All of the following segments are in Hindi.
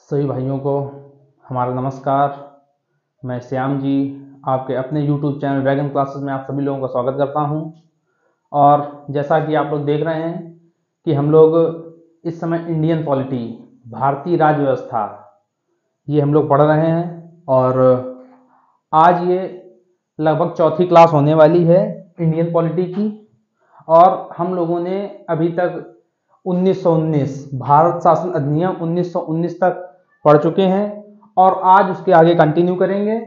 सभी भाइयों को हमारा नमस्कार। मैं श्याम जी आपके अपने YouTube चैनल ड्रैगन क्लासेस में आप सभी लोगों का स्वागत करता हूं। और जैसा कि आप लोग देख रहे हैं कि हम लोग इस समय इंडियन पॉलिटी, भारतीय राज्य व्यवस्था, ये हम लोग पढ़ रहे हैं। और आज ये लगभग चौथी क्लास होने वाली है इंडियन पॉलिटी की। और हम लोगों ने अभी तक 1919 भारत शासन अधिनियम 1919 तक पढ़ चुके हैं और आज उसके आगे कंटिन्यू करेंगे।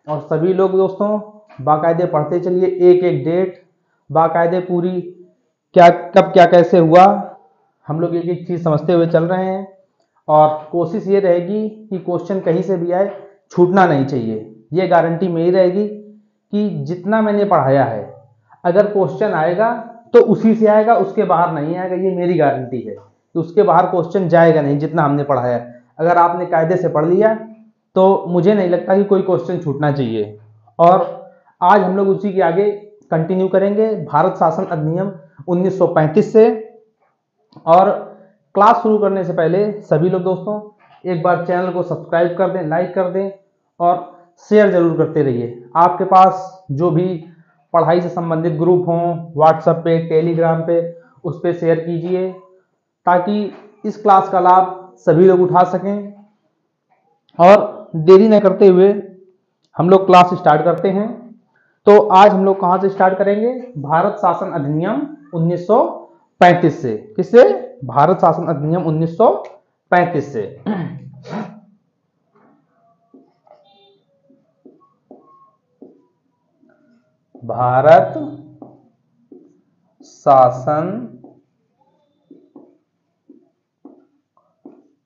और सभी लोग दोस्तों बाकायदे पढ़ते चलिए, एक एक डेट बाकायदे पूरी क्या कब क्या कैसे हुआ, हम लोग एक एक चीज़ समझते हुए चल रहे हैं। और कोशिश ये रहेगी कि क्वेश्चन कहीं से भी आए छूटना नहीं चाहिए। ये गारंटी मेरी रहेगी कि जितना मैंने पढ़ाया है अगर क्वेश्चन आएगा तो उसी से आएगा, उसके बाहर नहीं आएगा। ये मेरी गारंटी है कि उसके बाहर क्वेश्चन जाएगा नहीं जितना हमने पढ़ाया है। अगर आपने कायदे से पढ़ लिया तो मुझे नहीं लगता कि कोई क्वेश्चन छूटना चाहिए। और आज हम लोग उसी के आगे कंटिन्यू करेंगे भारत शासन अधिनियम 1935 से। और क्लास शुरू करने से पहले सभी लोग दोस्तों एक बार चैनल को सब्सक्राइब कर दें, लाइक कर दें और शेयर जरूर करते रहिए। आपके पास जो भी पढ़ाई से संबंधित ग्रुप हों, व्हाट्सएप पे, टेलीग्राम पे, उस पर शेयर कीजिए ताकि इस क्लास का लाभ सभी लोग उठा सकें। और देरी न करते हुए हम लोग क्लास स्टार्ट करते हैं। तो आज हम लोग कहां से स्टार्ट करेंगे? भारत शासन अधिनियम 1935 से। किससे? भारत शासन अधिनियम 1935 से। भारत शासन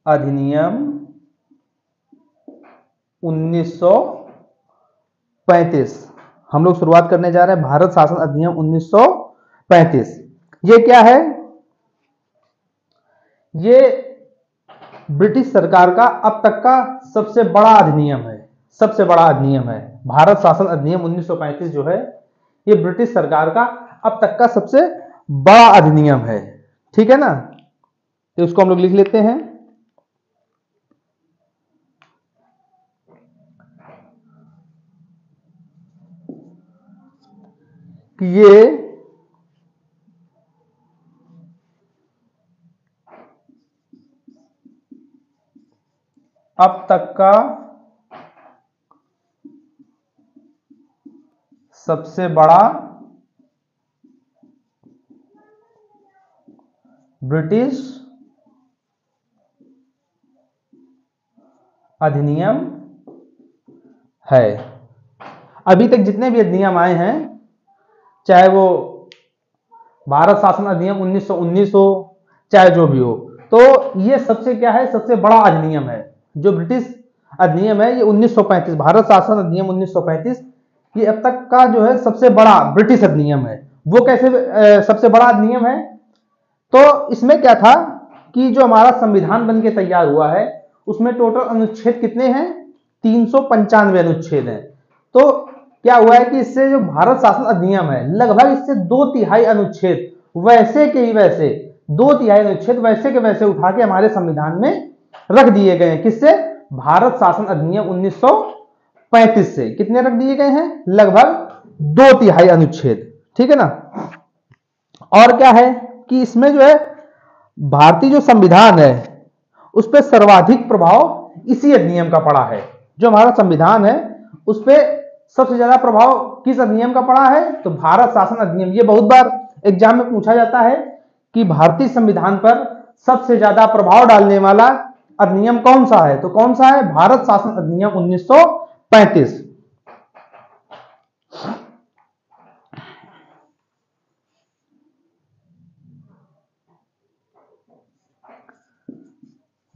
अधिनियम 1935 हम लोग शुरुआत करने जा रहे हैं। भारत शासन अधिनियम 1935 ये क्या है? ये ब्रिटिश सरकार का अब तक का सबसे बड़ा अधिनियम है। सबसे बड़ा अधिनियम है भारत शासन अधिनियम 1935 जो है, ये ब्रिटिश सरकार का अब तक का सबसे बड़ा अधिनियम है। ठीक है ना? तो उसको हम लोग लिख लेते हैं कि ये अब तक का सबसे बड़ा ब्रिटिश अधिनियम है। अभी तक जितने भी अधिनियम आए हैं, चाहे वो भारत शासन अधिनियम 1919 हो, चाहे जो भी हो, तो ये सबसे क्या है? सबसे बड़ा अधिनियम है। जो ब्रिटिश अधिनियम है ये 1935, भारत शासन अधिनियम 1935, ये अब तक का जो है सबसे बड़ा ब्रिटिश अधिनियम है। वो कैसे सबसे बड़ा अधिनियम है? तो इसमें क्या था कि जो हमारा संविधान बन के तैयार हुआ है उसमें टोटल अनुच्छेद कितने हैं? 395 अनुच्छेद हैं। तो क्या हुआ है कि इससे जो भारत शासन अधिनियम है, लगभग इससे 2/3 अनुच्छेद वैसे के ही वैसे, 2/3 अनुच्छेद वैसे के वैसे उठा के हमारे संविधान में रख दिए गए हैं। किससे? भारत शासन अधिनियम 1935 से। कितने रख दिए गए हैं? लगभग 2/3 अनुच्छेद। ठीक है ना? और क्या है कि इसमें जो है भारतीय जो संविधान है उस पर सर्वाधिक प्रभाव इसी अधिनियम का पड़ा है। जो हमारा संविधान है उस पर सबसे ज्यादा प्रभाव किस अधिनियम का पड़ा है? तो भारत शासन अधिनियम। ये बहुत बार एग्जाम में पूछा जाता है कि भारतीय संविधान पर सबसे ज्यादा प्रभाव डालने वाला अधिनियम कौन सा है? तो कौन सा है? भारत शासन अधिनियम 1935।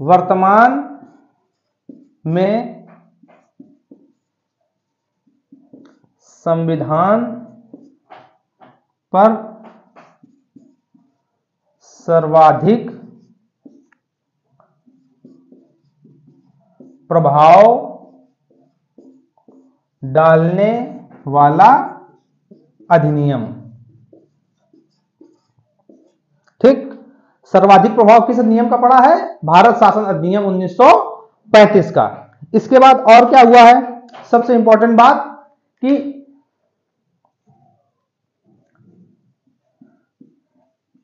वर्तमान में संविधान पर सर्वाधिक प्रभाव डालने वाला अधिनियम। ठीक, सर्वाधिक प्रभाव किस अधिनियम का पड़ा है? भारत शासन अधिनियम 1935 का। इसके बाद और क्या हुआ है, सबसे इंपॉर्टेंट बात कि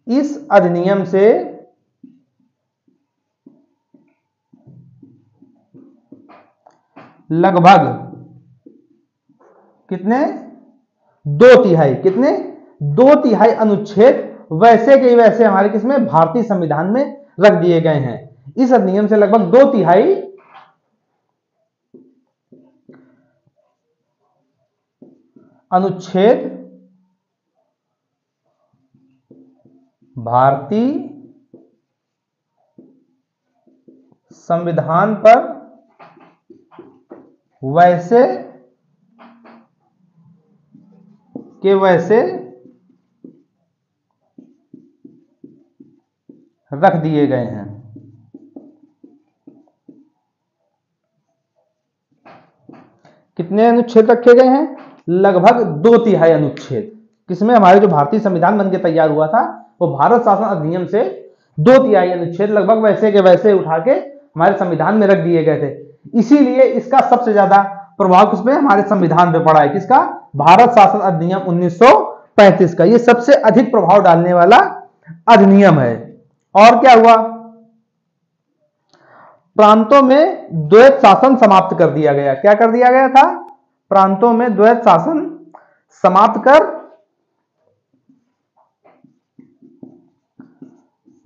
इस अधिनियम से लगभग कितने 2/3 कितने 2/3 अनुच्छेद वैसे के वैसे हमारे किसमें भारतीय संविधान में रख दिए गए हैं। इस अधिनियम से लगभग 2/3 अनुच्छेद भारतीय संविधान पर वैसे के वैसे रख दिए गए हैं। कितने अनुच्छेद रखे गए हैं, लगभग 2/3 अनुच्छेद। किसमें, हमारे जो भारतीय संविधान बनके तैयार हुआ था वो भारत शासन अधिनियम से 2/3 अनुच्छेद लगभग वैसे के वैसे उठा के हमारे संविधान में रख दिए गए थे। इसीलिए इसका सबसे ज्यादा प्रभाव किसमें, हमारे संविधान पे पड़ा है। किसका, भारत शासन अधिनियम 1935 का। ये सबसे अधिक प्रभाव डालने वाला अधिनियम है। और क्या हुआ, प्रांतों में द्वैत शासन समाप्त कर दिया गया। क्या कर दिया गया था, प्रांतों में द्वैत शासन समाप्त कर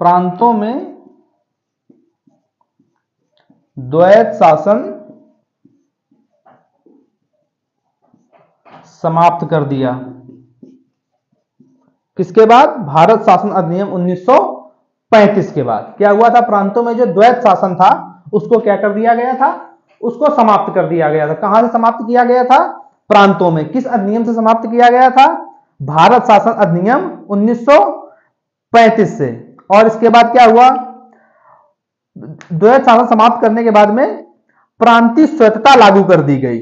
प्रांतों में द्वैत शासन समाप्त कर दिया। किसके बाद, भारत शासन अधिनियम 1935 के बाद। क्या हुआ था, प्रांतों में जो द्वैत शासन था उसको क्या कर दिया गया था, उसको समाप्त कर दिया गया था। कहां से समाप्त किया गया था, प्रांतों में। किस अधिनियम से समाप्त किया गया था, भारत शासन अधिनियम 1935 से। और इसके बाद क्या हुआ, द्वैत शासन समाप्त करने के बाद में प्रांतीय स्वतंत्रता लागू कर दी गई।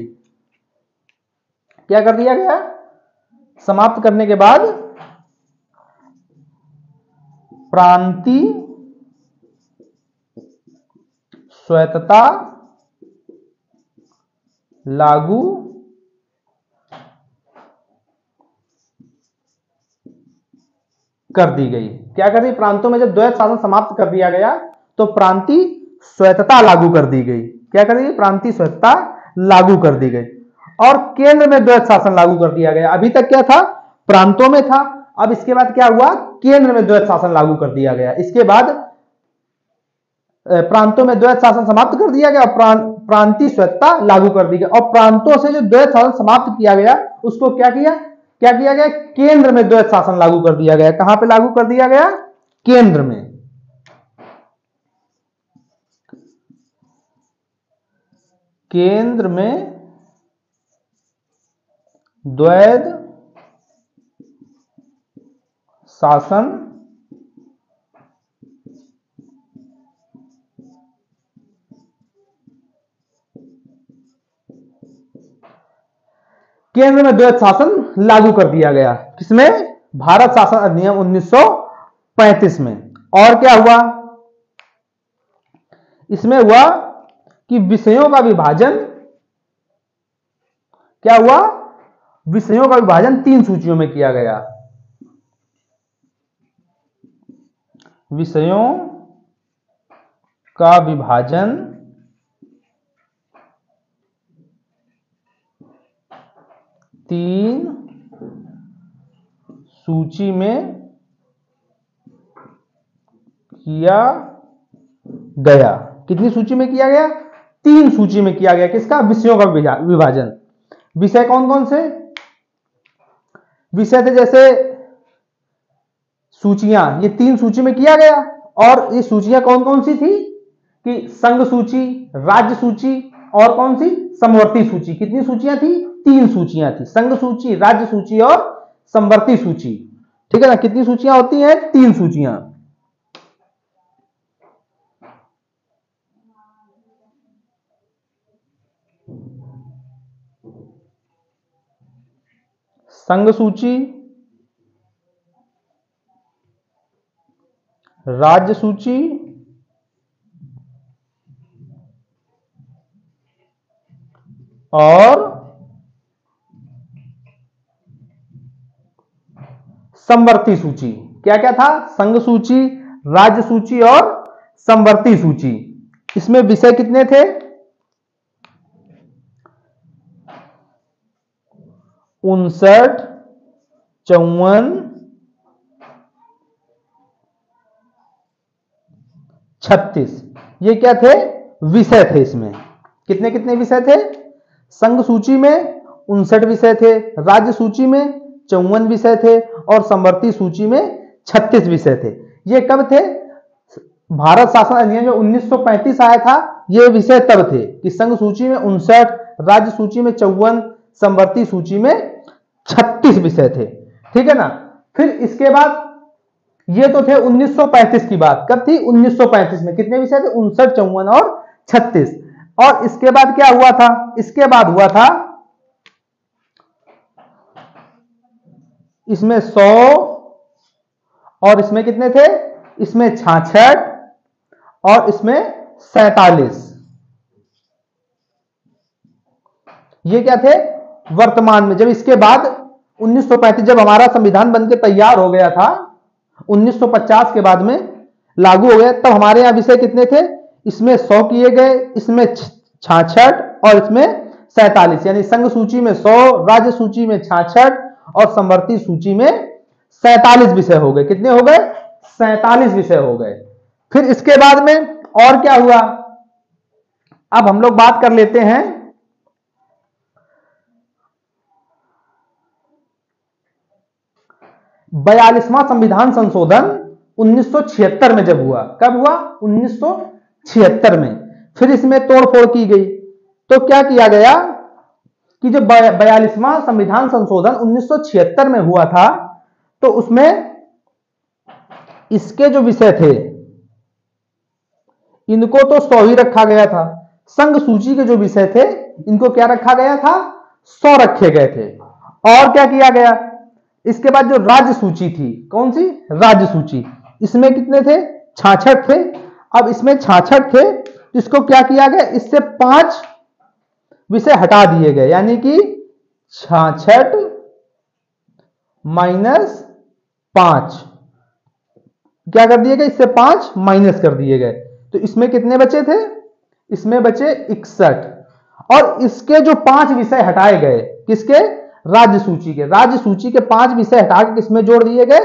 क्या कर दिया गया, समाप्त करने के बाद प्रांतीय स्वायत्तता लागू कर दी गई। क्या कर दी, प्रांतों में जब द्वैत शासन समाप्त कर दिया गया तो प्रांतीय स्वायत्तता लागू कर दी गई। क्या कर दी, प्रांतीय स्वायत्तता लागू कर दी गई। और केंद्र में द्वैत शासन लागू कर दिया गया। अभी तक क्या था, प्रांतों में था। अब इसके बाद क्या हुआ, केंद्र में द्वैत शासन लागू कर दिया गया। इसके बाद प्रांतों में द्वैत शासन समाप्त कर दिया गया और प्रांतीय स्वायत्तता लागू कर दी गई। और प्रांतों से जो द्वैत शासन समाप्त किया गया उसको क्या किया गया, केंद्र में द्वैत शासन लागू कर दिया गया। कहां पे लागू कर दिया गया, केंद्र में। केंद्र में द्वैत शासन केंद्र में द्वैत शासन लागू कर दिया गया। किसमें, भारत शासन अधिनियम 1935 में। और क्या हुआ, इसमें हुआ कि विषयों का विभाजन, क्या हुआ, विषयों का विभाजन 3 सूचियों में किया गया। विषयों का विभाजन 3 सूची में किया गया। कितनी सूची में किया गया, 3 सूची में किया गया। किसका, विषयों का विभाजन। विषय कौन कौन से विषय थे, जैसे सूचियां, ये 3 सूची में किया गया। और ये सूचियां कौन कौन सी थी, कि संघ सूची, राज्य सूची और कौन सी, समवर्ती सूची। कितनी सूचियां थी, 3 सूचियां थी, संघ सूची, राज्य सूची और समवर्ती सूची। ठीक है ना, कितनी सूचियां होती हैं, 3 सूचियां। संघ सूची, राज्य सूची और समवर्ती सूची। क्या क्या था? संघ सूची, राज्य सूची और समवर्ती सूची। इसमें विषय कितने थे? 59, 54, 36। ये क्या थे? विषय थे। इसमें कितने कितने विषय थे? संघ सूची में 59 विषय थे, राज्य सूची में 54 विषय थे और समवर्ती सूची में 36 विषय थे। ये कब थे? भारत शासन अधिनियम जो 1935 आया था, ये विषय तब थे कि संघ सूची में 59, राज्य सूची में 54, समवर्ती सूची में 36 विषय थे। ठीक है ना। फिर इसके बाद ये तो थे 1935 की बात। कब थी? 1935 में कितने विषय थे? 59, 54 और 36। और इसके बाद क्या हुआ था? इसके बाद हुआ था इसमें 100 और इसमें कितने थे? इसमें 66 और इसमें 47। ये क्या थे? वर्तमान में। जब इसके बाद 1935 जब हमारा संविधान बनके तैयार हो गया था, 1950 के बाद में लागू हो गया, तब हमारे यहां विषय कितने थे? इसमें 100 किए गए, इसमें 66 और इसमें 47। यानी संघ सूची में 100, राज्य सूची में 66 और समवर्ती सूची में 47 विषय हो गए। कितने हो गए? 47 विषय हो गए। फिर इसके बाद में और क्या हुआ? अब हम लोग बात कर लेते हैं 42वां संविधान संशोधन 1976 में जब हुआ। कब हुआ? 1976 में। फिर इसमें तोड़फोड़ की गई। तो क्या किया गया कि जो 42वां संविधान संशोधन 1976 में हुआ था, तो उसमें इसके जो विषय थे इनको तो 100 ही रखा गया था। संघ सूची के जो विषय थे इनको क्या रखा गया था? 100 रखे गए थे। और क्या किया गया? इसके बाद जो राज्य सूची थी, कौन सी? राज्य सूची, इसमें कितने थे? 66 थे। अब इसमें 66 थे, इसको क्या किया गया? इससे 5 विषय हटा दिए गए। यानी कि 66 माइनस 5 क्या कर दिए गए? इससे 5 माइनस कर दिए गए। तो इसमें कितने बचे थे? इसमें बचे 61। और इसके जो 5 विषय हटाए गए, किसके? राज्य सूची के। राज्य सूची के 5 विषय हटा के किसमें जोड़ दिए गए?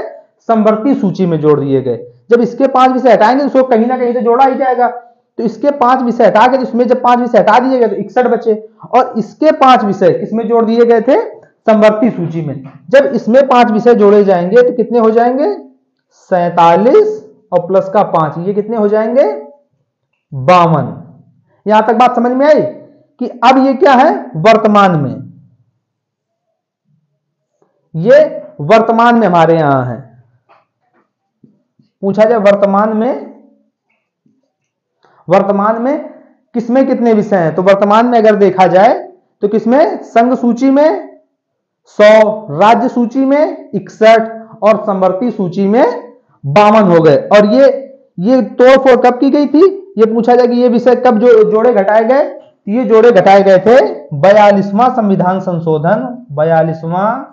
समवर्ती सूची में जोड़ दिए गए। जब इसके 5 विषय हटाएंगे तो उसको कहीं ना कहीं से जोड़ा ही जाएगा। तो इसके 5 विषय हटा के इसमें जब 5 विषय हटा दिए गए तो 61 बचे। और इसके 5 विषय किसमें जोड़ दिए गए थे? समवर्ती सूची में। जब इसमें 5 विषय जोड़े जाएंगे तो कितने हो जाएंगे? 47 और प्लस का 5, ये कितने हो जाएंगे? 52। यहां तक बात समझ में आई कि अब ये क्या है? वर्तमान में। ये वर्तमान में हमारे यहां है। पूछा जाए वर्तमान में किसमें कितने विषय हैं? तो वर्तमान में अगर देखा जाए तो किसमें? संघ सूची में 100, राज्य सूची में 61 और समवर्ती सूची में 52 हो गए। और ये तोड़फोड़ कब की गई थी? ये पूछा जाए कि ये विषय कब जोड़े घटाए गए? ये जोड़े घटाए गए थे 42वां संविधान संशोधन, 42वां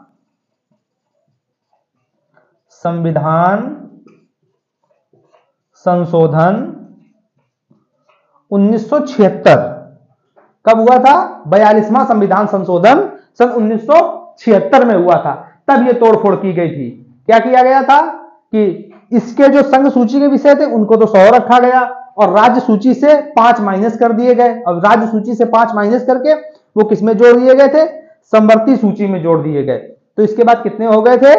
संविधान संशोधन 1976। कब हुआ था? 42वां संविधान संशोधन सन 1976 में हुआ था। तब ये तोड़फोड़ की गई थी। क्या किया गया था कि इसके जो संघ सूची के विषय थे उनको तो 100 रखा गया और राज्य सूची से 5 माइनस कर दिए गए। अब राज्य सूची से 5 माइनस करके वो किसमें जोड़ दिए गए थे? समवर्ती सूची में जोड़ दिए गए। तो इसके बाद कितने हो गए थे?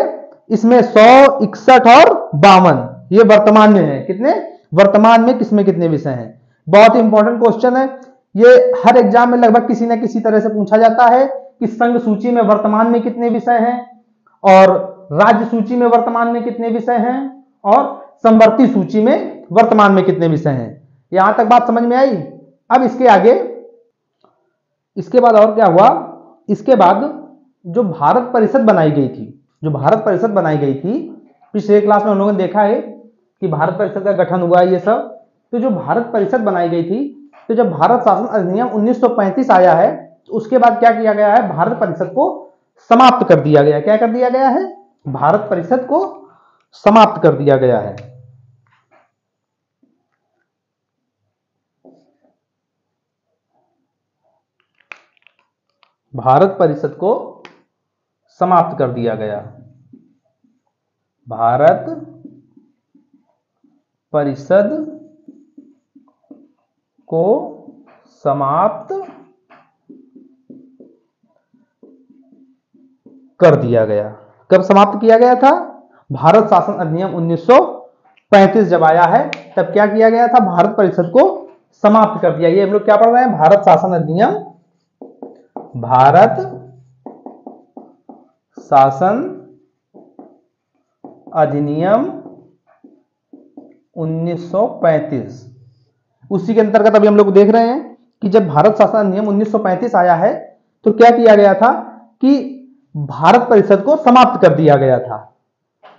इसमें 100, 61 और 52। ये वर्तमान में है। कितने? वर्तमान में किसमें कितने विषय हैं? बहुत ही इंपॉर्टेंट क्वेश्चन है ये। हर एग्जाम में लगभग किसी ना किसी तरह से पूछा जाता है कि संघ सूची में वर्तमान में कितने विषय हैं और राज्य सूची में वर्तमान में कितने विषय हैं और समवर्ती सूची में वर्तमान में कितने विषय हैं। यहां तक बात समझ में आई? अब इसके आगे, इसके बाद और क्या हुआ? इसके बाद जो भारत परिषद बनाई गई थी, पिछले क्लास में हम लोगों ने देखा है कि भारत परिषद का गठन हुआ ये सब। तो जो भारत परिषद बनाई गई थी, तो जब भारत शासन अधिनियम 1935 आया है तो उसके बाद क्या किया गया है, भारत परिषद को समाप्त कर दिया गया। क्या कर दिया गया है, भारत परिषद को समाप्त कर दिया गया है। भारत परिषद को समाप्त कर दिया गया। भारत परिषद को समाप्त कर दिया गया। कब समाप्त किया गया था, भारत शासन अधिनियम 1935 जब आया है तब क्या किया गया था, भारत परिषद को समाप्त कर दिया। ये हम लोग क्या पढ़ रहे हैं, भारत शासन अधिनियम, भारत शासन अधिनियम 1935। उसी के अंतर्गत अभी हम लोग देख रहे हैं कि जब भारत शासन अधिनियम 1935 आया है तो क्या किया गया था कि भारत परिषद को समाप्त कर दिया गया था।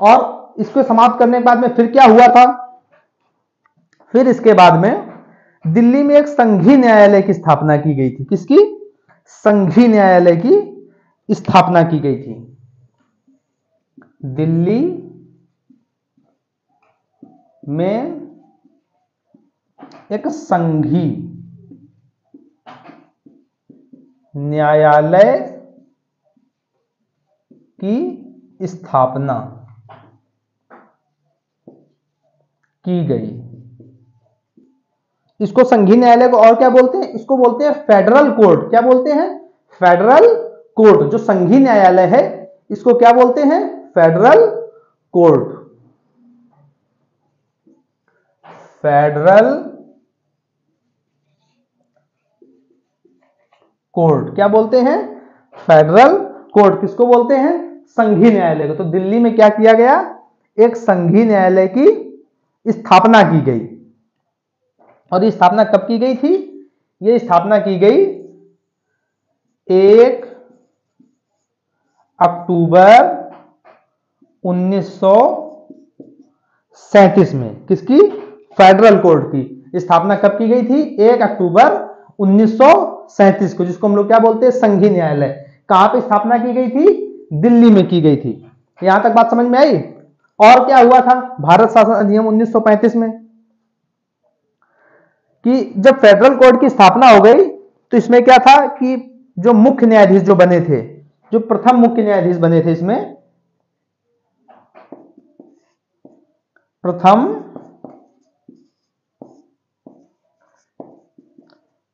और इसको समाप्त करने के बाद में फिर क्या हुआ था, फिर इसके बाद में दिल्ली में एक संघीय न्यायालय की स्थापना की गई थी। किसकी, संघीय न्यायालय की स्थापना की गई थी। दिल्ली में एक संघीय न्यायालय की स्थापना की गई। इसको संघीय न्यायालय को और क्या बोलते हैं, इसको बोलते हैं फेडरल कोर्ट। क्या बोलते हैं, फेडरल कोर्ट। जो संघीय न्यायालय है इसको क्या बोलते हैं, फेडरल कोर्ट। फेडरल कोर्ट क्या बोलते हैं, फेडरल कोर्ट। किसको बोलते हैं, संघीय न्यायालय को। तो दिल्ली में क्या किया गया, एक संघीय न्यायालय की स्थापना की गई। और ये स्थापना कब की गई थी, ये स्थापना की गई 1 अक्टूबर 1937 में। किसकी, फेडरल कोर्ट की स्थापना कब की गई थी, 1 अक्टूबर 1937 को, जिसको हम लोग क्या बोलते हैं, संघीय न्यायालय। कहां पे स्थापना की गई थी, दिल्ली में की गई थी। यहां तक बात समझ में आई। और क्या हुआ था भारत शासन अधिनियम 1935 में, कि जब फेडरल कोर्ट की स्थापना हो गई तो इसमें क्या था कि जो मुख्य न्यायाधीश जो बने थे, जो प्रथम मुख्य न्यायाधीश बने थे, इसमें प्रथम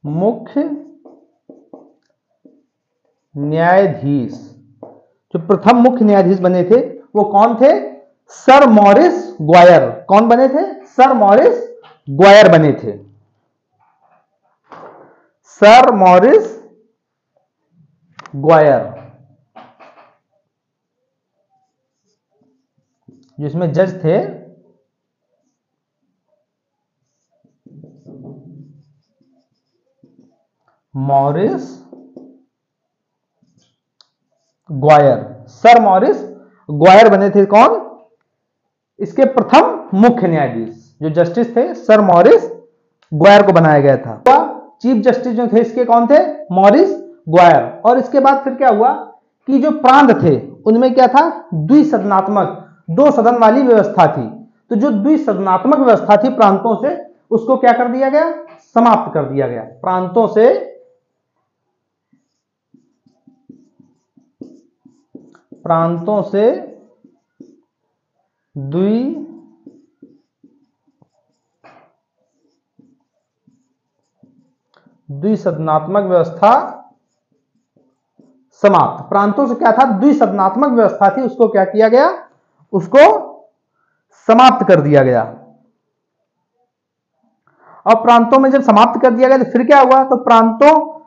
मुख्य न्यायाधीश, जो प्रथम मुख्य न्यायाधीश बने थे वो कौन थे, सर मॉरिस ग्वायर। कौन बने थे, सर मॉरिस ग्वायर बने थे। सर मॉरिस ग्वायर, जिसमें जज थे Morris Gwyer. Sir Morris Gwyer बने थे कौन, इसके प्रथम मुख्य न्यायाधीश। जो जस्टिस थे सर मॉरिस ग्वायर को बनाया गया था। चीफ जस्टिस जो थे इसके कौन थे, मॉरिस ग्वायर। और इसके बाद फिर क्या हुआ कि जो प्रांत थे उनमें क्या था, द्विसदनात्मक, 2 सदन वाली व्यवस्था थी। तो जो द्विसदनात्मक व्यवस्था थी प्रांतों से, उसको क्या कर दिया गया, समाप्त कर दिया गया। प्रांतों से द्विसदनात्मक व्यवस्था समाप्त। प्रांतों से क्या था, द्विसदनात्मक व्यवस्था थी, उसको क्या किया गया, उसको समाप्त कर दिया गया। और प्रांतों में जब समाप्त कर दिया गया तो फिर क्या हुआ, तो प्रांतों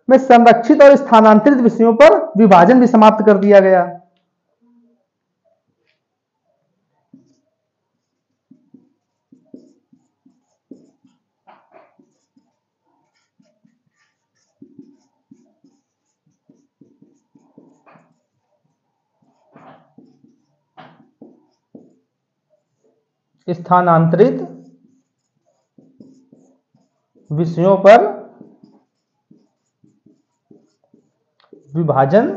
में संरक्षित और स्थानांतरित विषयों पर विभाजन भी समाप्त कर दिया गया। स्थानांतरित विषयों पर विभाजन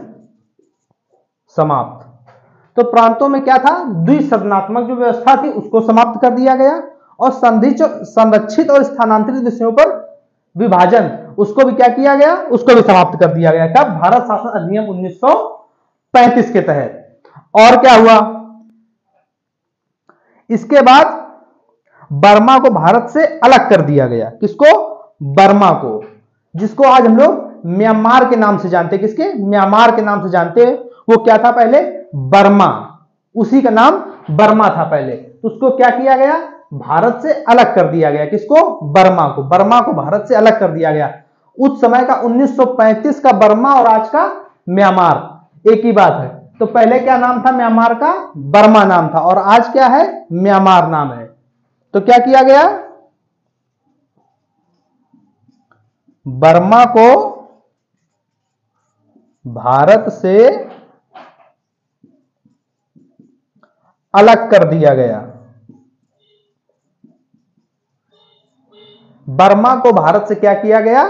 समाप्त। तो प्रांतों में क्या था, द्विसदनात्मक जो व्यवस्था थी उसको समाप्त कर दिया गया, और संरक्षित और स्थानांतरित विषयों पर विभाजन उसको भी क्या किया गया, उसको भी समाप्त कर दिया गया। कब, भारत शासन अधिनियम 1935 के तहत। और क्या हुआ, इसके बाद बर्मा को भारत से अलग कर दिया गया। किसको, बर्मा को, जिसको आज हम लोग म्यांमार के नाम से जानते हैं। किसके, म्यांमार के नाम से जानते हैं। वो क्या था पहले, बर्मा, उसी का नाम बर्मा था पहले। तो उसको क्या किया गया, भारत से अलग कर दिया गया। किसको, बर्मा को, बर्मा को भारत से अलग कर दिया गया। उस समय का 1935 का बर्मा और आज का म्यांमार एक ही बात है। तो पहले क्या नाम था म्यांमार का, बर्मा नाम था, और आज क्या है, म्यांमार नाम है। तो क्या किया गया, बर्मा को भारत से अलग कर दिया गया। बर्मा को भारत से क्या किया गया,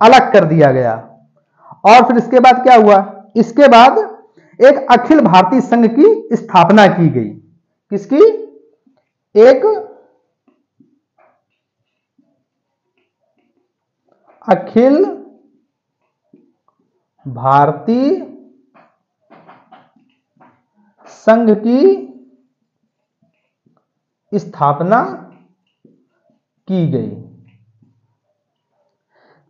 अलग कर दिया गया। और फिर इसके बाद क्या हुआ, इसके बाद एक अखिल भारतीय संघ की स्थापना की गई। किसकी, एक अखिल भारतीय संघ की स्थापना की गई।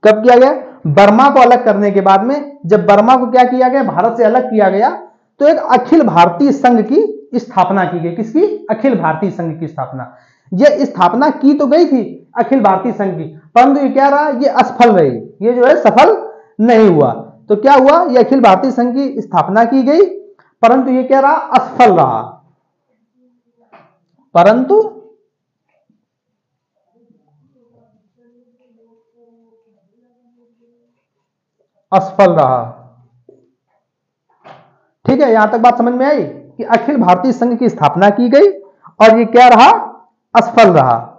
कब किया गया, बर्मा को अलग करने के बाद में, जब बर्मा को क्या किया गया, भारत से अलग किया गया, तो एक अखिल भारतीय संघ की स्थापना की गई। किसकी, अखिल भारतीय संघ की स्थापना। यह स्थापना की तो गई थी अखिल भारतीय संघ की, परंतु ये क्या रहा, ये असफल रही, ये जो है सफल नहीं हुआ। तो क्या हुआ, ये अखिल भारतीय संघ की स्थापना की गई, परंतु ये क्या रहा, असफल रहा। परंतु असफल रहा। ठीक है, यहां तक बात समझ में आई कि अखिल भारतीय संघ की स्थापना की गई और ये क्या रहा, असफल रहा।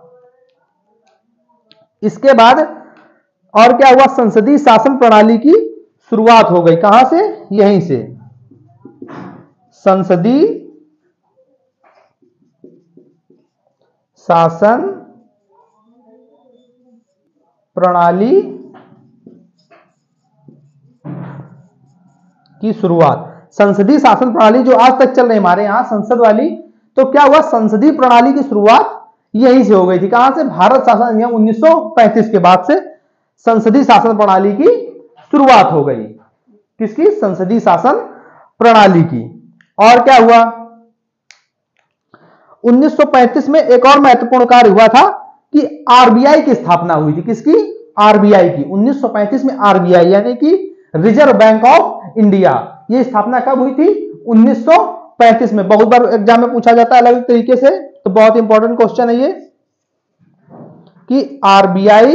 इसके बाद और क्या हुआ, संसदीय शासन प्रणाली की शुरुआत हो गई। कहां से, यहीं से। संसदीय शासन प्रणाली की शुरुआत। संसदीय शासन प्रणाली जो आज तक चल रही हमारे यहां संसद वाली, तो क्या हुआ, संसदीय प्रणाली की शुरुआत यहीं से हो गई थी। कहां से, भारत शासन अधिनियम 1935 के बाद से संसदीय शासन प्रणाली की शुरुआत हो गई। किसकी, संसदीय शासन प्रणाली की। और क्या हुआ, 1935 में एक और महत्वपूर्ण कार्य हुआ था कि आरबीआई की स्थापना हुई थी। किसकी, आरबीआई की। 1935 में आरबीआई यानी कि रिजर्व बैंक ऑफ इंडिया, ये स्थापना कब हुई थी, 1935 में। बहुत बार एग्जाम में पूछा जाता है अलग अलग तरीके से, तो बहुत इंपॉर्टेंट क्वेश्चन है ये कि आरबीआई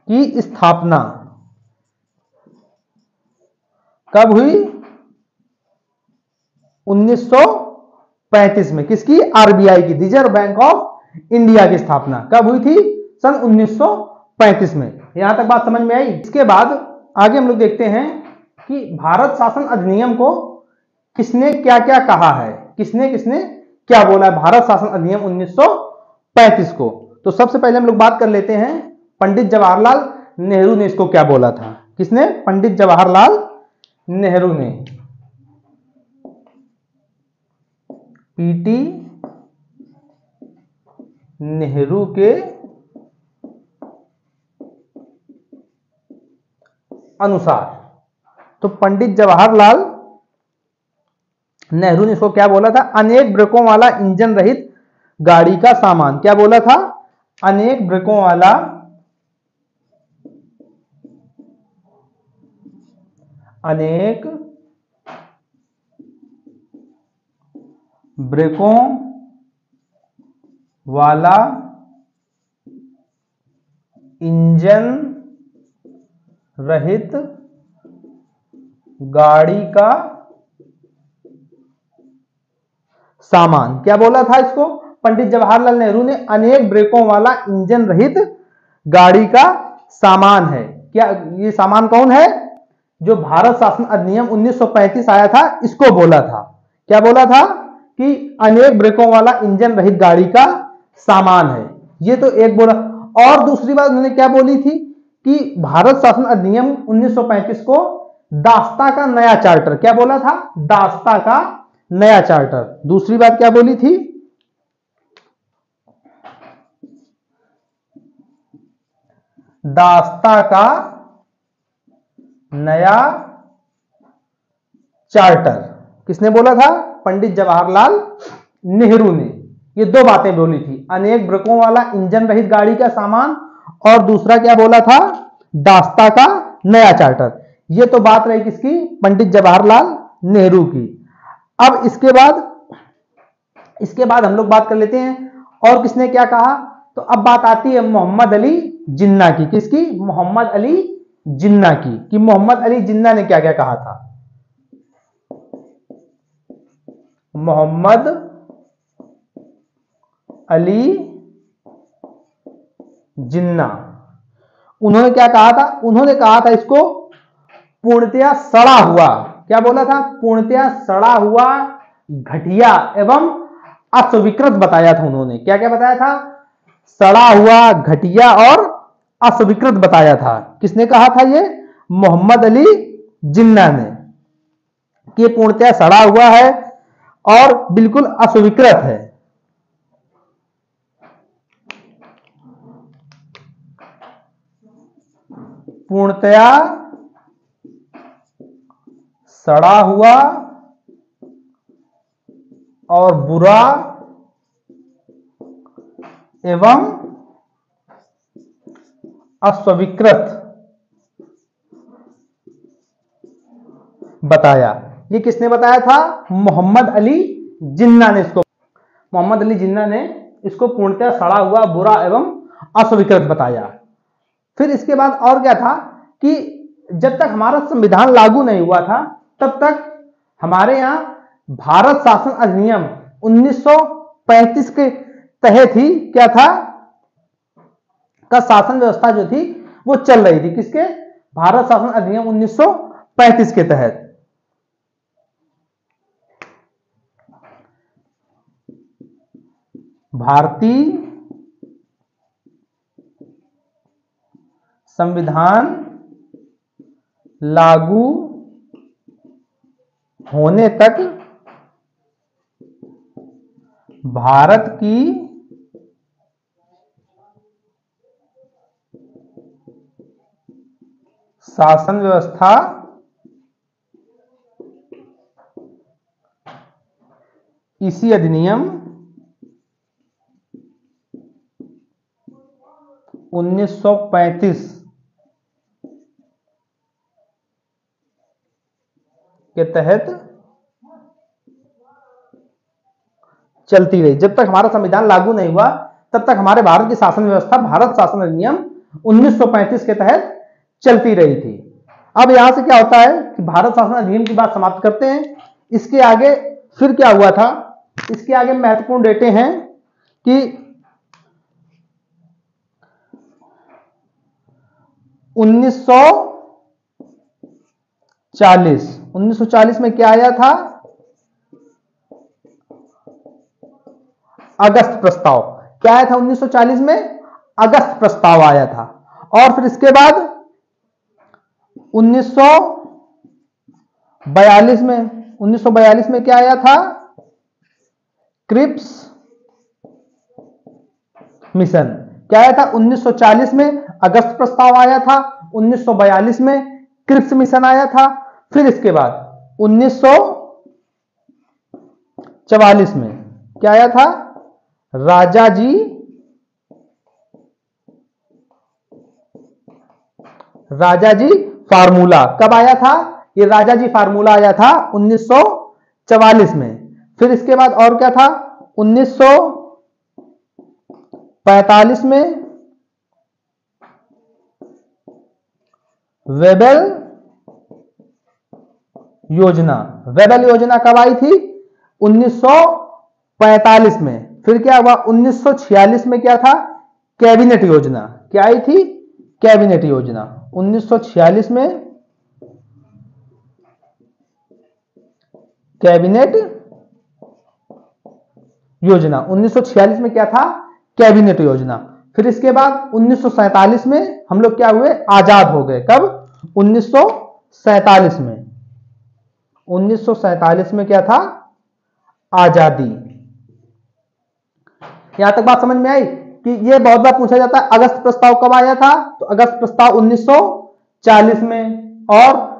की स्थापना कब हुई, 1935 में। किसकी, आरबीआई की, रिजर्व बैंक ऑफ इंडिया की स्थापना कब हुई थी, सन 1935 में। यहां तक बात समझ में आई। इसके बाद आगे हम लोग देखते हैं कि भारत शासन अधिनियम को किसने क्या क्या कहा है, किसने किसने क्या बोला है भारत शासन अधिनियम 1935 को। तो सबसे पहले हम लोग बात कर लेते हैं पंडित जवाहरलाल नेहरू ने इसको क्या बोला था। किसने, पंडित जवाहरलाल नेहरू ने। पीटी नेहरू के अनुसार, तो पंडित जवाहरलाल नेहरू ने इसको क्या बोला था, अनेक ब्रेकों वाला इंजन रहित गाड़ी का सामान। क्या बोला था, अनेक ब्रेकों वाला अनेक ब्रेकों वाला इंजन रहित गाड़ी का सामान। क्या बोला था इसको, पंडित जवाहरलाल नेहरू ने अनेक ब्रेकों वाला इंजन रहित गाड़ी का सामान है। क्या ये सामान कौन है? जो भारत शासन अधिनियम 1935 आया था इसको बोला था। क्या बोला था? कि अनेक ब्रेकों वाला इंजन रहित गाड़ी का सामान है। ये तो एक बोला। और दूसरी बात उन्होंने क्या बोली थी कि भारत शासन अधिनियम 1935 को दास्ता का नया चार्टर, क्या बोला था? दास्ता का नया चार्टर। दूसरी बात क्या बोली थी? दास्ता का नया चार्टर। किसने बोला था? पंडित जवाहरलाल नेहरू ने। ये दो बातें बोली थी, अनेक ब्रेकों वाला इंजन रहित गाड़ी का सामान, और दूसरा क्या बोला था? दास्ता का नया चार्टर। ये तो बात रही किसकी? पंडित जवाहरलाल नेहरू की। अब इसके बाद हम लोग बात कर लेते हैं और किसने क्या कहा। तो अब बात आती है मोहम्मद अली जिन्ना की। किसकी? मोहम्मद अली जिन्ना की। कि मोहम्मद अली जिन्ना ने क्या क्या कहा था। मोहम्मद अली जिन्ना, उन्होंने क्या कहा था? उन्होंने कहा था इसको पूर्णतया सड़ा हुआ, क्या बोला था? पूर्णतया सड़ा हुआ, घटिया एवं अस्वीकृत बताया था उन्होंने। क्या क्या बताया था? सड़ा हुआ, घटिया और अस्वीकृत बताया था। किसने कहा था ये? मोहम्मद अली जिन्ना ने। कि पूर्णतया सड़ा हुआ है और बिल्कुल अस्वीकृत है। पूर्णतया सड़ा हुआ और बुरा एवं अस्वीकृत बताया। ये किसने बताया था? मोहम्मद अली जिन्ना ने इसको। मोहम्मद अली जिन्ना ने इसको पूर्णतः सड़ा हुआ, बुरा एवं अस्वीकृत बताया। फिर इसके बाद और क्या था कि जब तक हमारा संविधान लागू नहीं हुआ था तब तक हमारे यहां भारत शासन अधिनियम 1935 के तहत ही क्या था का शासन व्यवस्था जो थी वो चल रही थी। किसके? भारत शासन अधिनियम 1935 के तहत। भारतीय संविधान लागू होने तक भारत की शासन व्यवस्था इसी अधिनियम 1935 के तहत चलती रही। जब तक हमारा संविधान लागू नहीं हुआ तब तक हमारे भारत की शासन व्यवस्था भारत शासन अधिनियम 1935 के तहत चलती रही थी। अब यहां से क्या होता है कि भारत शासन अधिनियम की बात समाप्त करते हैं। इसके आगे फिर क्या हुआ था? इसके आगे महत्वपूर्ण डेटे हैं कि 1940 में क्या आया था? अगस्त प्रस्ताव। क्या आया था 1940 में? अगस्त प्रस्ताव आया था। और फिर इसके बाद 1942 में क्या आया था? Cripps mission. क्या आया था? 1940 में अगस्त प्रस्ताव आया था, 1942 में क्रिप्स मिशन आया था। फिर इसके बाद 1944 में क्या आया था? राजाजी फार्मूला। कब आया था? ये राजाजी फार्मूला आया था 1944 में। फिर इसके बाद और क्या था? 1945 में वेबल योजना। वेबल योजना कब आई थी? 1945 में। फिर क्या हुआ? 1946 में क्या था? कैबिनेट योजना। क्या आई थी? कैबिनेट योजना। 1946 में कैबिनेट योजना, 1946 में क्या था, कैबिनेट योजना। फिर इसके बाद 1947 में हम लोग क्या हुए, आजाद हो गए। कब, 1947 में। 1947 में क्या था, आजादी। यहां तक बात समझ में आई कि ये बहुत बार पूछा जाता है अगस्त प्रस्ताव कब आया था, तो अगस्त प्रस्ताव 1940 में। और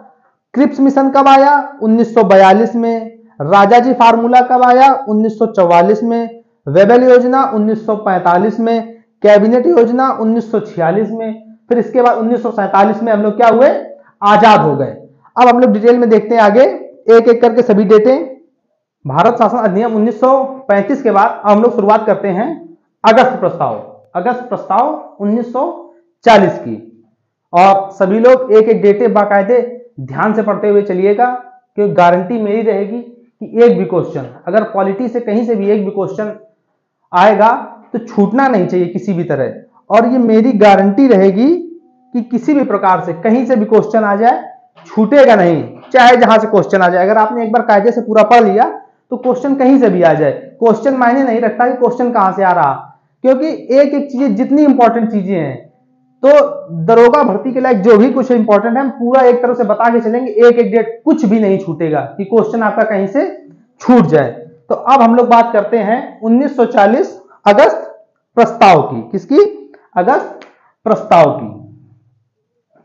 क्रिप्स मिशन कब आया, 1942 में। राजाजी फार्मूला कब आया, 1944 में। वेबल योजना 1945 में। कैबिनेट योजना 1946 में। फिर इसके बाद 1947 में हम लोग क्या हुए, आजाद हो गए। अब हम लोग डिटेल में देखते हैं आगे, एक एक करके सभी डेटें। भारत शासन अधिनियम 1935 के बाद हम लोग शुरुआत करते हैं अगस्त प्रस्ताव। अगस्त प्रस्ताव 1940 की। और सभी लोग एक एक डेटे बाकायदे ध्यान से पढ़ते हुए चलिएगा, क्योंकि गारंटी मेरी रहेगी कि एक भी क्वेश्चन, अगर पॉलिटी से कहीं से भी एक भी क्वेश्चन आएगा तो छूटना नहीं चाहिए किसी भी तरह। और ये मेरी गारंटी रहेगी कि किसी भी प्रकार से कहीं से भी क्वेश्चन आ जाए, छूटेगा नहीं, चाहे जहां से क्वेश्चन आ जाए। अगर आपने एक बार कायदे से पूरा पढ़ लिया तो क्वेश्चन कहीं से भी आ जाए, क्वेश्चन मायने नहीं रखता कि क्वेश्चन कहां से आ रहा, क्योंकि एक एक चीजें जितनी इंपॉर्टेंट चीजें हैं, तो दरोगा भर्ती के लायक जो भी कुछ इंपॉर्टेंट है हम पूरा एक तरह से बता के चलेंगे, एक एक डेट कुछ भी नहीं छूटेगा कि क्वेश्चन आपका कहीं से छूट जाए। तो अब हम लोग बात करते हैं 1940 अगस्त प्रस्ताव की। किसकी, अगस्त प्रस्ताव की।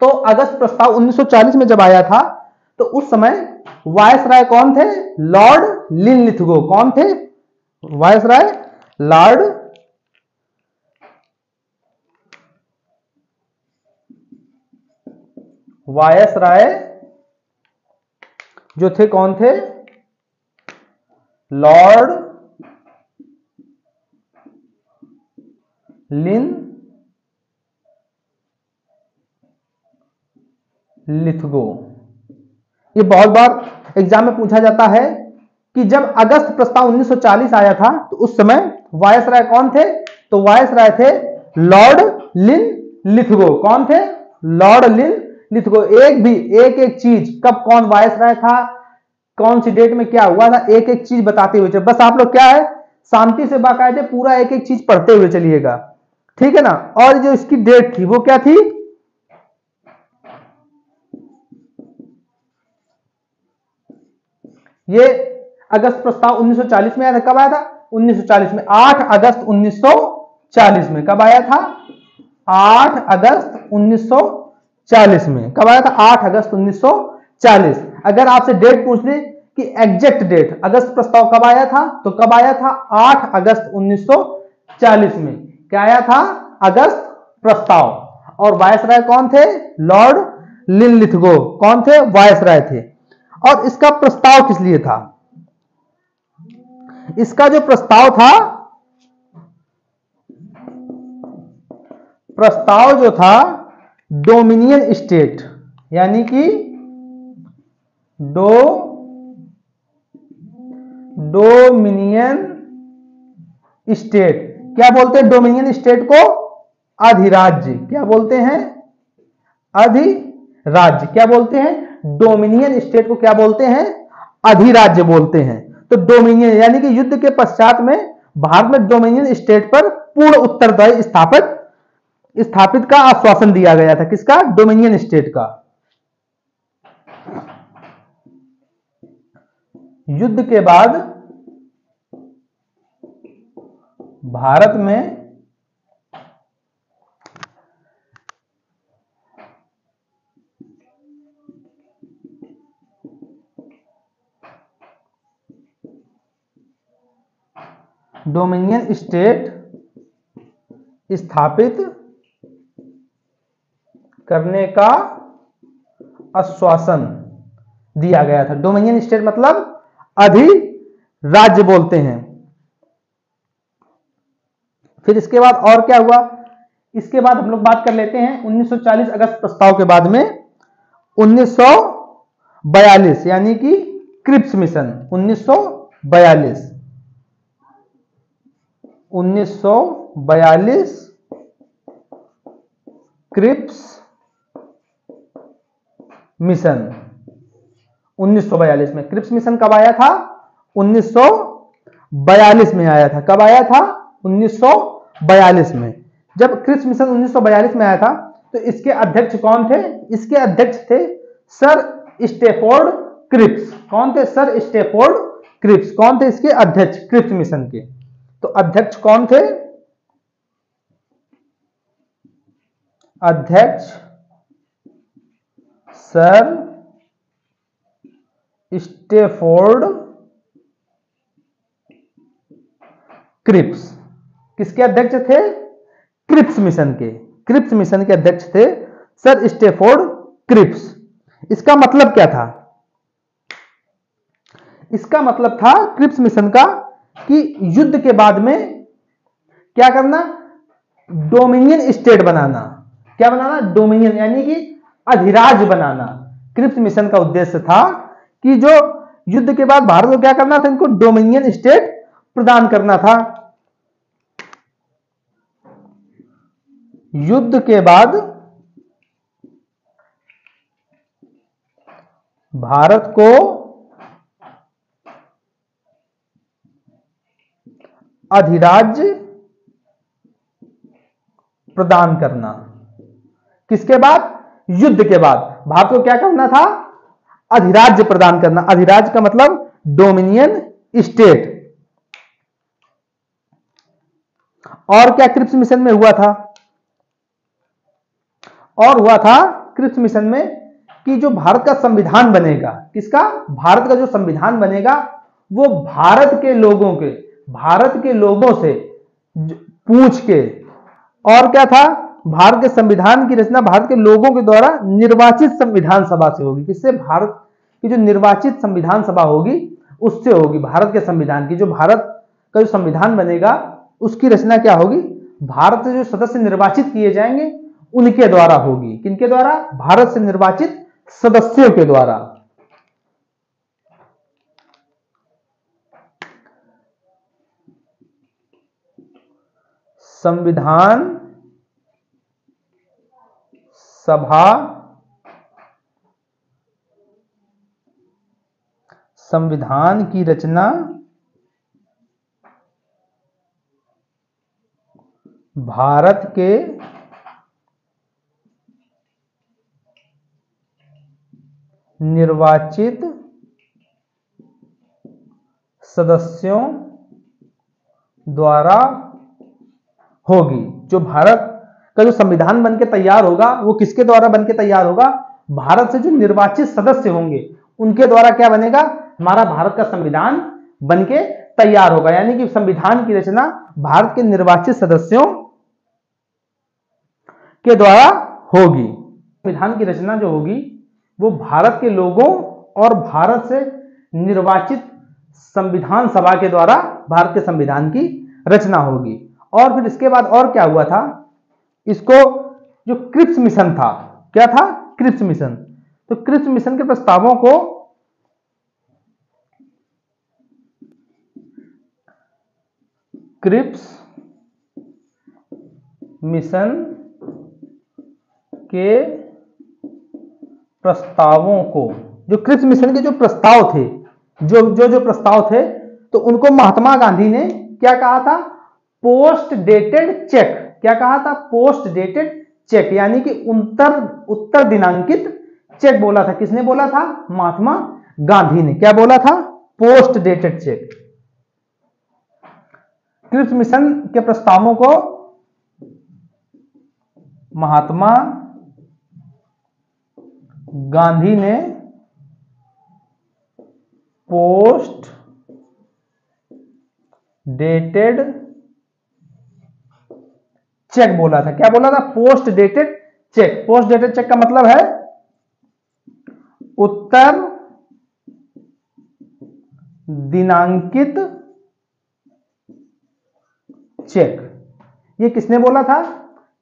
तो अगस्त प्रस्ताव 1940 में जब आया था तो उस समय वायसराय कौन थे, लॉर्ड लिनलिथगो। कौन थे, वायसराय लॉर्ड वायसराय जो थे, कौन थे, लॉर्ड लिनलिथगो। ये बहुत बार एग्जाम में पूछा जाता है कि जब अगस्त प्रस्ताव 1940 आया था तो उस समय वायसराय कौन थे, तो वायसराय थे लॉर्ड लिनलिथगो। कौन थे, लॉर्ड लिनलिथगो। एक एक चीज, कब कौन वायसराय था, कौन सी डेट में क्या हुआ था, एक एक चीज बताते हुए। बस आप लोग क्या है, शांति से बाकायदे पूरा एक एक चीज पढ़ते हुए चलिएगा, ठीक है ना। और जो इसकी डेट थी वो क्या थी, ये अगस्त प्रस्ताव 1940 में आया था। कब आया था, 1940 में, 8 अगस्त 1940 में। कब आया था, 8 अगस्त 1940 में। कब आया था, 8 अगस्त 1940। अगर आपसे डेट पूछ ले कि एग्जैक्ट डेट अगस्त प्रस्ताव कब आया था, तो कब आया था, 8 अगस्त 1940 में। क्या आया था, अगस्त प्रस्ताव। और वायसराय कौन थे, लॉर्ड लिनलिथगो। कौन थे, वायसराय थे। और इसका प्रस्ताव किस लिए था, इसका जो प्रस्ताव था, प्रस्ताव जो था डोमिनियन स्टेट, यानी कि डोमिनियन स्टेट। क्या बोलते हैं डोमिनियन स्टेट को, अधिराज्य। क्या बोलते हैं, अधिराज्य। क्या बोलते हैं, डोमिनियन स्टेट को क्या बोलते हैं, अधिराज्य बोलते हैं। तो डोमिनियन यानी कि युद्ध के पश्चात में भारत में डोमिनियन स्टेट पर पूर्ण उत्तरदायी स्थापित का आश्वासन दिया गया था। किसका, डोमिनियन स्टेट का। युद्ध के बाद भारत में डोमिनियन स्टेट स्थापित करने का आश्वासन दिया गया था। डोमिनियन स्टेट मतलब अधिराज्य बोलते हैं। फिर इसके बाद और क्या हुआ, इसके बाद हम लोग बात कर लेते हैं 1940 अगस्त प्रस्ताव के बाद में 1942 यानी कि क्रिप्स मिशन। 1942 क्रिप्स मिशन 1942 में। क्रिप्स मिशन कब आया था? 1942 में आया था। कब आया था? 1942 में। जब क्रिप्स मिशन 1942 में आया था तो इसके अध्यक्ष कौन थे? इसके अध्यक्ष थे सर स्टेफोर्ड क्रिप्स। कौन थे? Sir Stafford Cripps. कौन थे इसके अध्यक्ष क्रिप्स मिशन के? तो अध्यक्ष कौन थे? अध्यक्ष सर स्टेफोर्ड क्रिप्स। किसके अध्यक्ष थे? क्रिप्स मिशन के। क्रिप्स मिशन के अध्यक्ष थे सर स्टेफोर्ड क्रिप्स। इसका मतलब क्या था? इसका मतलब था क्रिप्स मिशन का कि युद्ध के बाद में क्या करना? डोमिनियन स्टेट बनाना। क्या बनाना? डोमिनियन, यानी कि अधिराज्य बनाना। क्रिप्स मिशन का उद्देश्य था कि जो युद्ध के बाद भारत को क्या करना था? इनको डोमिनियन स्टेट प्रदान करना था। युद्ध के बाद भारत को अधिराज्य प्रदान करना। किसके बाद? युद्ध के बाद भारत को क्या करना था? अधिराज्य प्रदान करना। अधिराज्य का मतलब डोमिनियन स्टेट। और क्या क्रिप्स मिशन में हुआ था? और हुआ था क्रिप्स मिशन में कि जो भारत का संविधान बनेगा, किसका? भारत का जो संविधान बनेगा वो भारत के लोगों से पूछ के। और क्या था? भारत के संविधान की रचना भारत के लोगों के द्वारा निर्वाचित संविधान सभा से होगी। किससे? भारत की जो निर्वाचित संविधान सभा होगी उससे होगी। भारत के संविधान की, जो भारत का जो संविधान बनेगा उसकी रचना क्या होगी? भारत से जो सदस्य निर्वाचित किए जाएंगे उनके द्वारा होगी। किनके द्वारा? भारत से निर्वाचित सदस्यों के द्वारा। संविधान सभा संविधान की रचना भारत के निर्वाचित सदस्यों द्वारा होगी। जो भारत का जो संविधान बनके तैयार होगा वो किसके द्वारा बनके तैयार होगा? भारत से जो निर्वाचित सदस्य होंगे उनके द्वारा क्या बनेगा? हमारा भारत का संविधान बनके तैयार होगा। यानी कि संविधान की रचना भारत के निर्वाचित सदस्यों के द्वारा होगी। संविधान की रचना जो होगी वो भारत के लोगों और भारत से निर्वाचित संविधान सभा के द्वारा भारत के संविधान की रचना होगी। और फिर इसके बाद और क्या हुआ था? इसको जो क्रिप्स मिशन था, क्या था? Cripps mission. तो क्रिप्स मिशन के प्रस्तावों को क्रिप्स मिशन के प्रस्तावों को, जो क्रिप्स मिशन के जो प्रस्ताव थे, जो प्रस्ताव थे, तो उनको महात्मा गांधी ने क्या कहा था? Post dated check. क्या कहा था? पोस्ट डेटेड चेक, यानी कि उत्तर दिनांकित चेक बोला था। किसने बोला था? महात्मा गांधी ने। क्या बोला था? Post dated cheque. Cripps mission के प्रस्तावों को महात्मा गांधी ने पोस्ट डेटेड चेक बोला था। क्या बोला था? Post dated check. Post dated check का मतलब है उत्तर दिनांकित चेक। ये किसने बोला था?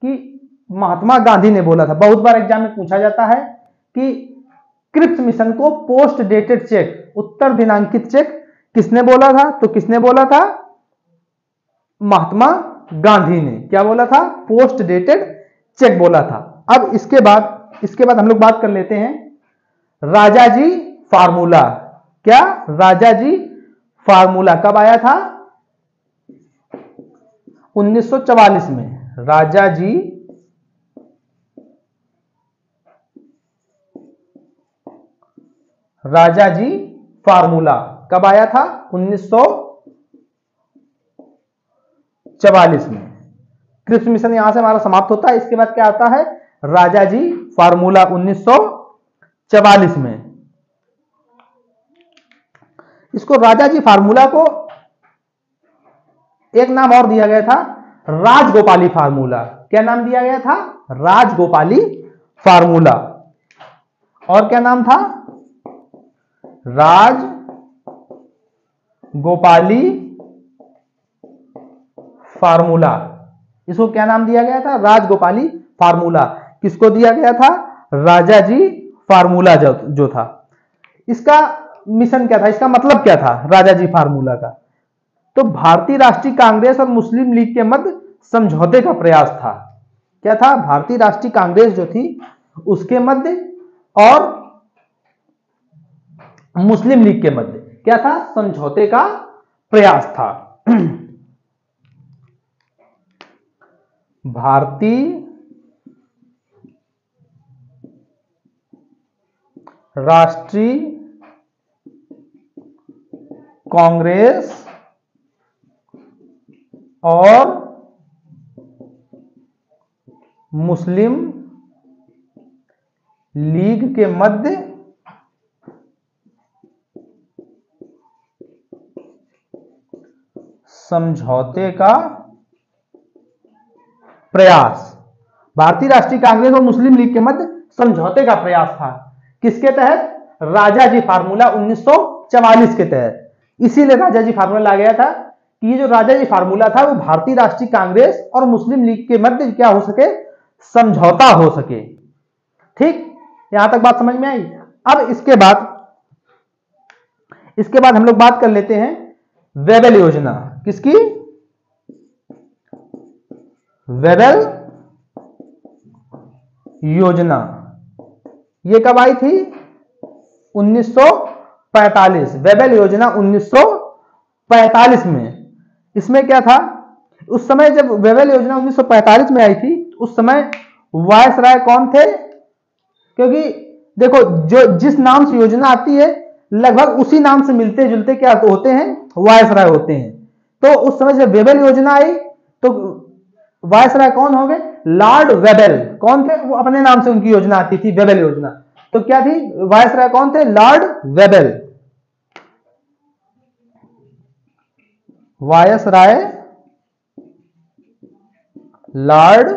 कि महात्मा गांधी ने बोला था। बहुत बार एग्जाम में पूछा जाता है कि क्रिप्स मिशन को पोस्ट डेटेड चेक, उत्तर दिनांकित चेक किसने बोला था? तो किसने बोला था? महात्मा गांधी ने। क्या बोला था? पोस्ट डेटेड चेक बोला था। अब इसके बाद हम लोग बात कर लेते हैं राजाजी फार्मूला। क्या? राजाजी फार्मूला कब आया था? 1944 में। राजाजी फार्मूला कब आया था? 1944 में। क्रिप्स मिशन यहां से हमारा समाप्त होता है। इसके बाद क्या आता है? राजाजी फार्मूला 1944 में। इसको राजाजी फार्मूला को एक नाम और दिया गया था, राजगोपाली फार्मूला। क्या नाम दिया गया था? राजगोपाली फार्मूला। और क्या नाम था? राजगोपाली फार्मूला। इसको क्या नाम दिया गया था? राजगोपाली फार्मूला। किसको दिया गया था? राजाजी फार्मूला जो था। इसका मिशन क्या था? इसका मतलब क्या था राजाजी फार्मूला का? तो भारतीय राष्ट्रीय कांग्रेस और मुस्लिम लीग के मध्य समझौते का प्रयास था। क्या था? भारतीय राष्ट्रीय कांग्रेस जो थी उसके मध्य और मुस्लिम लीग के मध्य क्या था? समझौते का प्रयास था। भारतीय राष्ट्रीय कांग्रेस और मुस्लिम लीग के मध्य समझौते का प्रयास। भारतीय राष्ट्रीय कांग्रेस और मुस्लिम लीग के मध्य समझौते का प्रयास था। किसके तहत? राजाजी फार्मूला 1944 के तहत। इसीलिए राजाजी फार्मूला ला गया था कि ये जो राजाजी फार्मूला था वो भारतीय राष्ट्रीय कांग्रेस और मुस्लिम लीग के मध्य क्या हो सके? समझौता हो सके। ठीक, यहां तक बात समझ में आई। अब इसके बाद हम लोग बात कर लेते हैं वेबल योजना। किसकी? वेबल योजना। ये कब आई थी? 1945। वेबल योजना 1945 में। इसमें क्या था? उस समय जब वेबल योजना 1945 में आई थी उस समय वायसराय कौन थे? क्योंकि देखो जो जिस नाम से योजना आती है लगभग उसी नाम से मिलते जुलते क्या होते हैं? वायसराय होते हैं। तो उस समय जब वेबल योजना आई तो वायसराय कौन हो गए? Lord Wavell. कौन थे? वो अपने नाम से उनकी योजना आती थी वेबल योजना। तो क्या थी? वायसराय कौन थे? Lord Wavell. Viceroy lord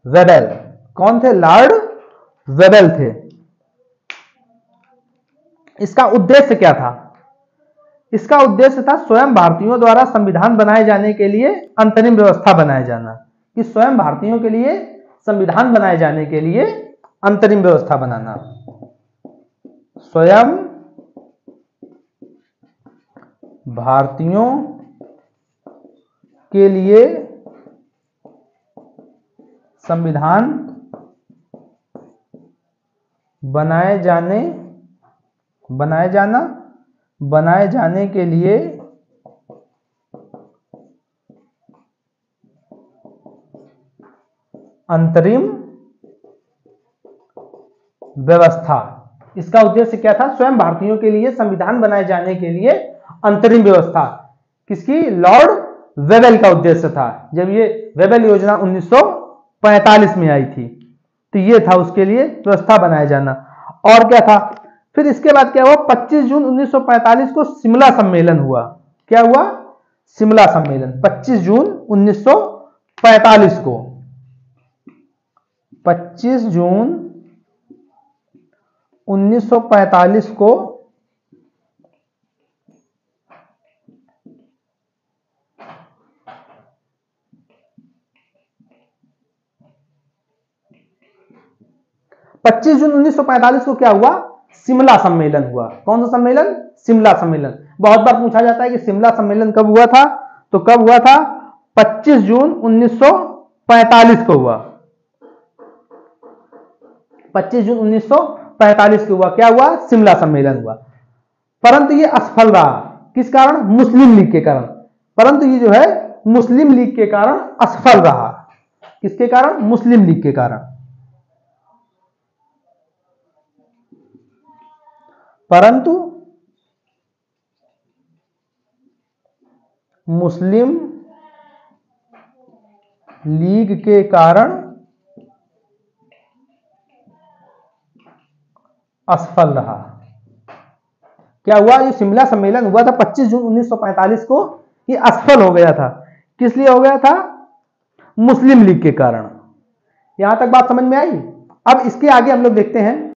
Wavell. कौन थे? लॉर्ड वेबल थे। इसका उद्देश्य क्या था? इसका उद्देश्य था स्वयं भारतीयों द्वारा संविधान बनाए जाने के लिए अंतरिम व्यवस्था बनाया जाना। कि स्वयं भारतीयों के लिए संविधान बनाए जाने के लिए अंतरिम व्यवस्था बनाना। स्वयं भारतीयों के लिए संविधान बनाए जाने के लिए अंतरिम व्यवस्था। इसका उद्देश्य क्या था? स्वयं भारतीयों के लिए संविधान बनाए जाने के लिए अंतरिम व्यवस्था। किसकी? लॉर्ड वेबल का उद्देश्य था जब ये वेबल योजना 1945 में आई थी। तो ये था उसके लिए व्यवस्था बनाया जाना। और क्या था? फिर इसके बाद क्या हुआ? 25 जून 1945 को शिमला सम्मेलन हुआ। क्या हुआ? शिमला सम्मेलन 25 जून 1945 को। 25 जून 1945 को क्या हुआ? शिमला सम्मेलन हुआ। कौन सा सम्मेलन? शिमला सम्मेलन। बहुत बार पूछा जाता है कि शिमला सम्मेलन कब हुआ था? तो कब हुआ था? 25 जून 1945 को हुआ। 25 जून 1945 को हुआ। क्या हुआ? शिमला सम्मेलन हुआ। परंतु ये असफल रहा। किस कारण? मुस्लिम लीग के कारण। परंतु ये जो है मुस्लिम लीग के कारण असफल रहा। किसके कारण? मुस्लिम लीग के कारण। परंतु मुस्लिम लीग के कारण असफल रहा। क्या हुआ? ये शिमला सम्मेलन हुआ था 25 जून 1945 को, ये असफल हो गया था। किस लिए हो गया था? मुस्लिम लीग के कारण। यहां तक बात समझ में आई। अब इसके आगे हम लोग देखते हैं